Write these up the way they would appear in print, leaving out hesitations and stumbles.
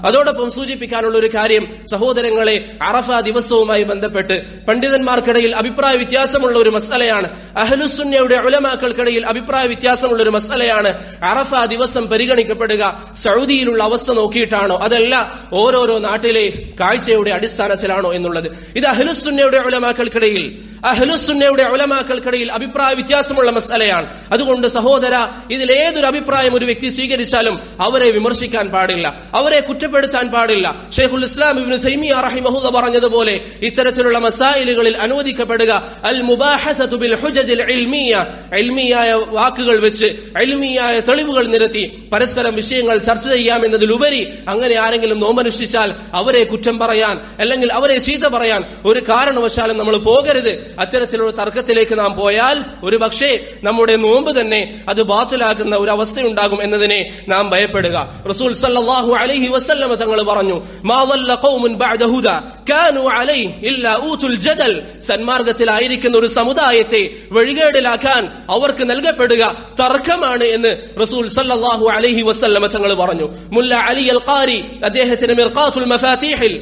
അതോടൊപ്പം സൂചിപ്പിക്കാനുള്ള ഒരു കാര്യം, സഹോദരങ്ങളെ, അറഫ ദിവസവുമായി ബന്ധപ്പെട്ട് പണ്ഡിതന്മാർക്കിടയിൽ അഭിപ്രായ വ്യത്യാസമുള്ള ഒരു മസലയാണ്, അഹ്ലുസുന്നയുടെ ഉലമാക്കൾക്കിടയിൽ അഭിപ്രായ വ്യത്യാസമുള്ള ഒരു മസലയാണ് അറഫ ദിവസം പരിഗണിക്കപ്പെടുക സൗദിയിലുള്ള അവസ്ഥ നോക്കിയിട്ടാണോ അതല്ല ഓരോരോ നാട്ടിലെ കാഴ്ചയുടെ അടിസ്ഥാനത്തിലാണോ എന്നുള്ളത്. ഇത് അഹ്ലുസുന്നയുടെ ഉലമാക്കൾക്കിടയിൽ അഭിപ്രായ വ്യത്യാസമുള്ള മസലയാണ്. അതുകൊണ്ട് സഹോദര, ഇതിലേതൊരു അഭിപ്രായം ഒരു വ്യക്തി സ്വീകരിച്ചാലും അവരെ വിമർശിക്കാൻ പാടില്ല, അവരെ കുറ്റപ്പെടുത്താൻ പാടില്ല. ഷെയ്ഖുൽ ഇസ്ലാം ഇബ്നു തൈമിയ്യ റഹിമഹുള്ള പറഞ്ഞതുപോലെ ഇത്തരത്തിലുള്ള മസായിലുകളിൽ അനുവദിക്കപ്പെടുക അൽ മുബാഹസതു ബിൽ ഹുജജിൽ ഇൽമിയ്യ, ഇൽമിയായ വാക്കുകൾ വെച്ച് ഇൽമിയായ തെളിവുകൾ നിരത്തി പരസ്പരം വിഷയങ്ങൾ ചർച്ച ചെയ്യാമെന്നതിലുപരി അങ്ങനെ ആരെങ്കിലും നോമ്പനുഷ്ഠിച്ചാൽ അവരെ കുറ്റം പറയാൻ അല്ലെങ്കിൽ അവരെ ചീത്ത പറയാൻ ഒരു കാരണവശാലും നമ്മൾ പോകരുത്. അത്തരത്തിലുള്ള തർക്കത്തിലേക്ക് നാം പോയാൽ ഒരു പക്ഷേ നമ്മുടെ നോമ്പ് തന്നെ അത് ബാത്തിലാക്കുന്ന ഒരു അവസ്ഥയുണ്ടാകും എന്നതിനെ നാം ഭയപ്പെടുക. റസൂൽ സല്ലല്ലാഹു അലൈഹി വസല്ലം തങ്ങൾ പറഞ്ഞു, മാ ളല്ല ഖൗമുൻ ബഅദ ഹുദാ കാനൂ അലൈഹി ഇല്ലാ ഊതുൽ ജദൽ. സന്മാർഗത്തിലായിരിക്കുന്ന ഒരു സമുദായത്തെ വഴികേടിലാക്കാൻ അവർക്ക് നൽകപ്പെടുക തർക്കമാണ് എന്ന് റസൂൽ സല്ലല്ലാഹു അലൈഹി വസല്ലം തങ്ങൾ പറഞ്ഞു. മുല്ല അലി അൽ ഖാരി അദ്ദേഹത്തിന്റെ മിർഖാത്തുൽ മഫാതീഹിൽ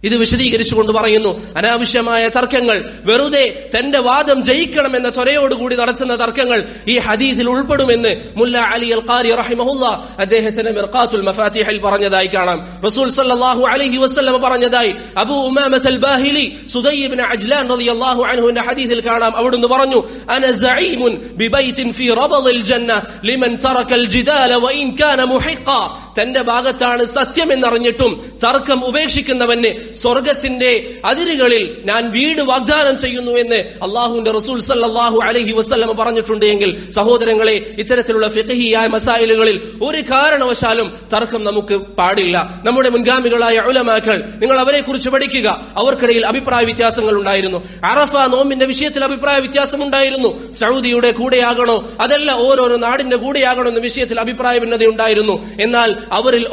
ഇത് വിശദീകരിച്ചുകൊണ്ട് പറയുന്നു, അനാവശ്യമായ തർക്കങ്ങൾ, വെറുതെ തന്റെ വാദം ജയിക്കണമെന്ന ത്വരയോടുകൂടി നടത്തുന്ന തർക്കങ്ങൾ ഈ ഹദീസിൽ ഉൾപ്പെടുമെന്ന് മുല്ല അലി അൽ ഖാരി റഹിമഹുല്ല അദ്ദേഹത്തിന്റെ മിർഖാത്തുൽ മഫാതീഹിൽ പറഞ്ഞതായി കാണാം. റസൂൽ സല്ലല്ലാഹു അലൈഹി വസല്ലം പറഞ്ഞതായി അബൂ ഉമാമത്ത് അൽ ബാഹിലി സുദയ്യ് ഇബ്നു അജ്ലാൻ റളിയല്ലാഹു അൻഹുവിന്റെ ഹദീസിൽ കാണാം. അവിടുന്ന് പറഞ്ഞു, അന സഈമുൻ ബിബൈത്തിൻ ഫീ റബദിൽ ജന്ന ലിമൻ തറക്കൽ ജിദാല വഇൻ കാന മുഹിഖ. തന്റെ ഭാഗത്താണ് സത്യമെന്നറിഞ്ഞിട്ടും തർക്കം ഉപേക്ഷിക്കുന്നവന് സ്വർഗത്തിന്റെ അതിരുകളിൽ ഞാൻ വീട് വാഗ്ദാനം ചെയ്യുന്നു എന്ന് അള്ളാഹുവിന്റെ റസൂൽ സല്ലല്ലാഹു അലൈഹി വസല്ലം പറഞ്ഞിട്ടുണ്ട്. എങ്കിൽ സഹോദരങ്ങളെ, ഇത്തരത്തിലുള്ള ഫിഖ്ഹിയായ മസായിലുകളിൽ ഒരു കാരണവശാലും തർക്കം നമുക്ക് പാടില്ല. നമ്മുടെ മുൻഗാമികളായ ഉലമാക്കൾ, നിങ്ങൾ അവരെ കുറിച്ച് പഠിക്കുക. അവർക്കിടയിൽ അഭിപ്രായ വ്യത്യാസങ്ങൾ ഉണ്ടായിരുന്നു. അറഫ നോമ്പിന്റെ വിഷയത്തിൽ അഭിപ്രായ വ്യത്യാസമുണ്ടായിരുന്നു. സൗദിയുടെ കൂടെയാകണോ അതല്ല ഓരോരോ നാടിന്റെ കൂടെയാകണോ എന്ന വിഷയത്തിൽ അഭിപ്രായ ഭിന്നതയുണ്ടായിരുന്നു. എന്നാൽ അവരിൽ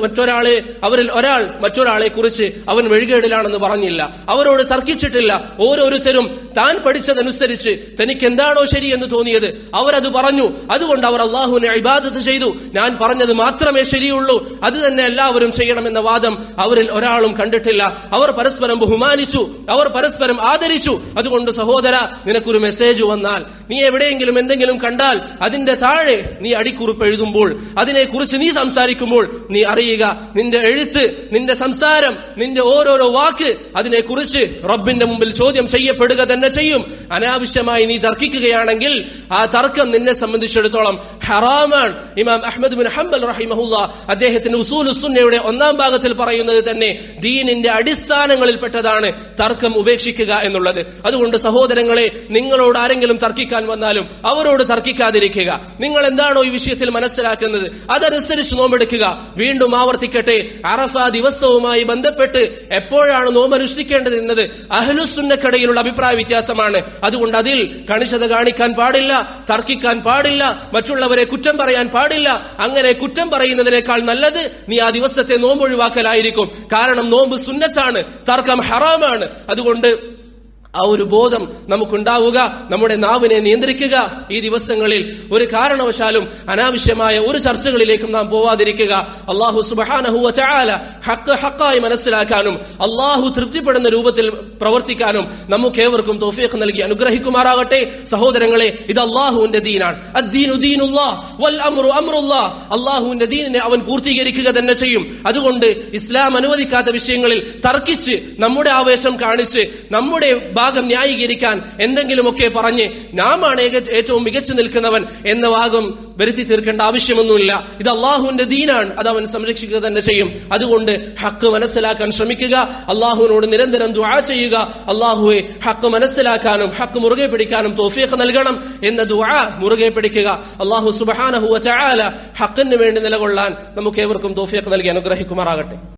ഒരാൾ മറ്റൊരാളെ കുറിച്ച് അവൻ വഴികേടിലാണെന്ന് പറഞ്ഞില്ല, അവരോട് തർക്കിച്ചിട്ടില്ല. ഓരോരുത്തരും താൻ പഠിച്ചതനുസരിച്ച് തനിക്ക് എന്താണോ ശരി എന്ന് തോന്നിയത് അവരത് പറഞ്ഞു. അതുകൊണ്ട് അവർ അള്ളാഹുവിനെ ഇബാദത്ത് ചെയ്തു. ഞാൻ പറഞ്ഞത് മാത്രമേ ശരിയുള്ളൂ, അത് തന്നെ എല്ലാവരും ചെയ്യണമെന്ന വാദം അവരിൽ ഒരാളും കണ്ടിട്ടില്ല. അവർ പരസ്പരം ബഹുമാനിച്ചു, അവർ പരസ്പരം ആദരിച്ചു. അതുകൊണ്ട് സഹോദര, നിനക്കൊരു മെസ്സേജ് വന്നാൽ, നീ എവിടെയെങ്കിലും എന്തെങ്കിലും കണ്ടാൽ അതിന്റെ താഴെ നീ അടിക്കുറിപ്പ് എഴുതുമ്പോൾ, അതിനെക്കുറിച്ച് നീ സംസാരിക്കുമ്പോൾ നീ അറിയുക, നിന്റെ എഴുത്ത്, നിന്റെ സംസാരം, നിന്റെ ഓരോരോ വാക്ക് അതിനെക്കുറിച്ച് റബ്ബിന്റെ മുമ്പിൽ ചോദ്യം ചെയ്യപ്പെടുക തന്നെ ചെയ്യും. അനാവശ്യമായി നീ തർക്കിക്കുകയാണെങ്കിൽ ആ തർക്കം നിന്നെ സംബന്ധിച്ചിടത്തോളം ഹറാമാണ്. ഇമാം അഹ്മദ് ബിൻ ഹംബൽ റഹിമഹുല്ല അദ്ദേഹത്തിന്റെ ഉസൂലുസ് സുന്നയുടെ 1-ാം ഭാഗത്തിൽ പറയുന്നത് തന്നെ ദീനിന്റെ അടിസ്ഥാനങ്ങളിൽപ്പെട്ടതാണ് തർക്കം ഉപേക്ഷിക്കുക എന്നുള്ളത്. അതുകൊണ്ട് സഹോദരങ്ങളെ, നിങ്ങളോട് ആരെങ്കിലും തർക്കിക്കാൻ വന്നാലും അവരോട് തർക്കിക്കാതിരിക്കുക. നിങ്ങൾ എന്താണോ ഈ വിഷയത്തിൽ മനസ്സിലാക്കുന്നത് അതനുസരിച്ച് നോമ്പെടുക്കുക. വീണ്ടും ആവർത്തിക്കട്ടെ, അറഫ ദിവസവുമായി ബന്ധപ്പെട്ട് എപ്പോഴാണ് നോമ്പ് അനുഷ്ഠിക്കേണ്ടത് എന്നത് അഹ്ലുസുന്നക്കടയിലുള്ള അഭിപ്രായ വ്യത്യാസമാണ്. അതുകൊണ്ട് അതിൽ കണിശത കാണിക്കാൻ പാടില്ല, തർക്കിക്കാൻ പാടില്ല, മറ്റുള്ളവരെ കുറ്റം പറയാൻ പാടില്ല. അങ്ങനെ കുറ്റം പറയുന്നതിനേക്കാൾ നല്ലത് നീ ആ ദിവസത്തെ നോമ്പ് ഒഴിവാക്കലായിരിക്കും. കാരണം നോമ്പ് സുന്നത്താണ്, തർക്കം ഹറാമാണ്. അതുകൊണ്ട് ആ ഒരു ബോധം നമുക്കുണ്ടാവുക, നമ്മുടെ നാവിനെ നിയന്ത്രിക്കുക. ഈ ദിവസങ്ങളിൽ ഒരു കാരണവശാലും അനാവശ്യമായ ഒരു ചർച്ചകളിലേക്കും നാം പോവാതിരിക്കുക. അല്ലാഹു സുബ്ഹാനഹു വ തആല ഹഖ് ഹഖായി മനസ്സിലാക്കാനും അല്ലാഹു തൃപ്തിപ്പെടുന്ന രൂപത്തിൽ പ്രവർത്തിക്കാനും നമുക്കേവർക്കും തൗഫീഖ് നൽകി അനുഗ്രഹിക്കുമാറാകട്ടെ. സഹോദരങ്ങളെ, ഇത് അല്ലാഹുവിന്റെ ദീനാണ്. അദ്ദീനു ദീനുല്ലാഹ് വൽ അംറു അംറുല്ലാഹ്. അല്ലാഹുവിന്റെ ദീനിനെ അവൻ പൂർത്തീകരിക്കുക തന്നെ ചെയ്യും. അതുകൊണ്ട് ഇസ്ലാം അനുവദിക്കാത്ത വിഷയങ്ങളിൽ തർക്കിച്ച് നമ്മുടെ ആവേശം കാണിച്ച് നമ്മുടെ ഭാഗം ന്യായീകരിക്കാൻ എന്തെങ്കിലുമൊക്കെ പറഞ്ഞ് നാമാണ് ഏറ്റവും മികച്ചു നിൽക്കുന്നവൻ എന്ന ഭാഗം വരുത്തി തീർക്കേണ്ട ആവശ്യമൊന്നുമില്ല. ഇത് അള്ളാഹുവിന്റെ ദീനാണ്, അത് അവൻ സംരക്ഷിക്കുക തന്നെ ചെയ്യും. അതുകൊണ്ട് ഹക്ക് മനസ്സിലാക്കാൻ ശ്രമിക്കുക, അള്ളാഹുവിനോട് നിരന്തരം ദുആ ചെയ്യുക. അള്ളാഹുവെ ഹക്ക് മനസ്സിലാക്കാനും ഹക്ക് മുറുകെ പിടിക്കാനും തൗഫീഖ് നൽകണം എന്ന ദുആ മുറുകെ പിടിക്കുക. അള്ളാഹു സുബ്ഹാനഹു വ തആല ഹക്കിന് വേണ്ടി നിലകൊള്ളാൻ നമുക്കേവർക്കും തൗഫീഖ് നൽകി അനുഗ്രഹിക്കുമാറാകട്ടെ.